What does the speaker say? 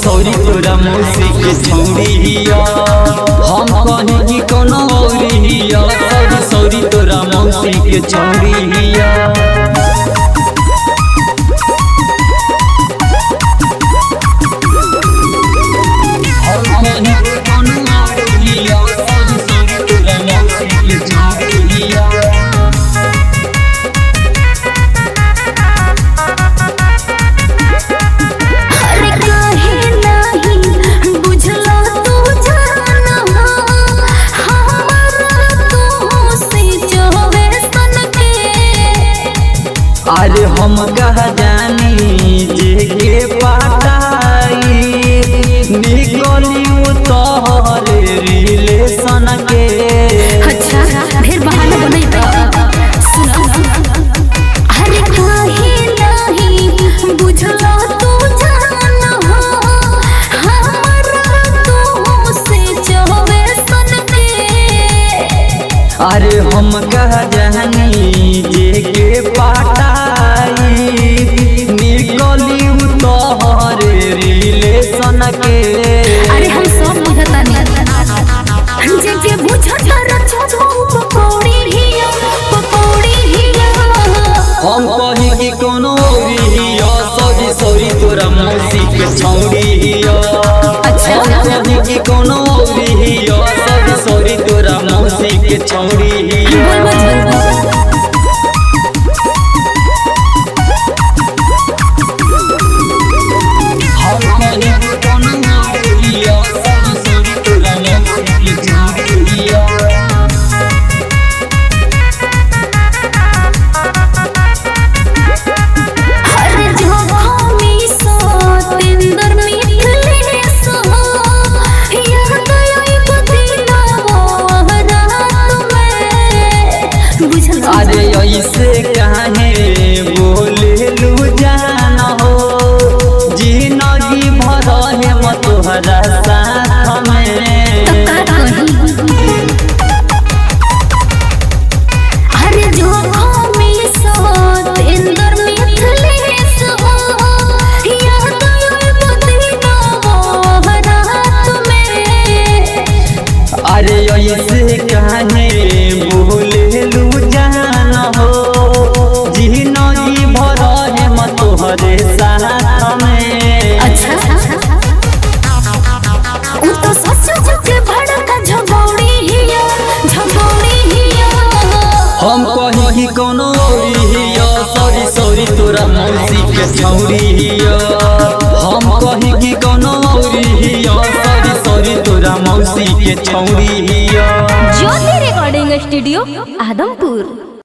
Sorry तोरा मौसी के छौरी हिया। हम कहीं की कोनो औरी हिया। सॉरी तोरा मौसी के छौरी हिया। अरे हम कह जानी जे के पटाई निकली तोहरे रिलेशन के। अच्छा ढेर बहाना बनैबा सुना। अरे काहे नहीं बुझला तू जान हो हमरा तो से जवे सन के। अरे हम कह जानी जे के पटाई निकली तोहरे रिलेशन के। अरे हम सब बुझता नहीं जे बुझता रचो पकोड़ी हिया पकोड़ी हिया। हम कहीं की कोनो औरी हिया। सॉरी तोरा मौसी के छौरी हिया। अच्छा हम कहीं की कोनो औरी हिया। सॉरी तोरा मौसी के छौरी हिया। अरे ऐसे कहे बोले लू जान हो जिंदगी भर है मत तोहरा साथ में। अरे जो साथ इंदर मिथलेश हो याद बदीना वो रात में। अरे ऐसे कहे बोले लू जान हो जिंदगी भर है मत तोहरे साथ में। अच्छा उ तो सच के भड़का झगौड़ी हिया झगौड़ी हिया। हम कहीं की कोनो औरी हिया। सॉरी तोरा मौसी के छौरी हिया। हम कहीं की कोनो औरी हिया। सॉरी तोरा मौसी के छौरी हिया। ज्योति रिकॉर्डिंग स्टूडियो आदमपुर।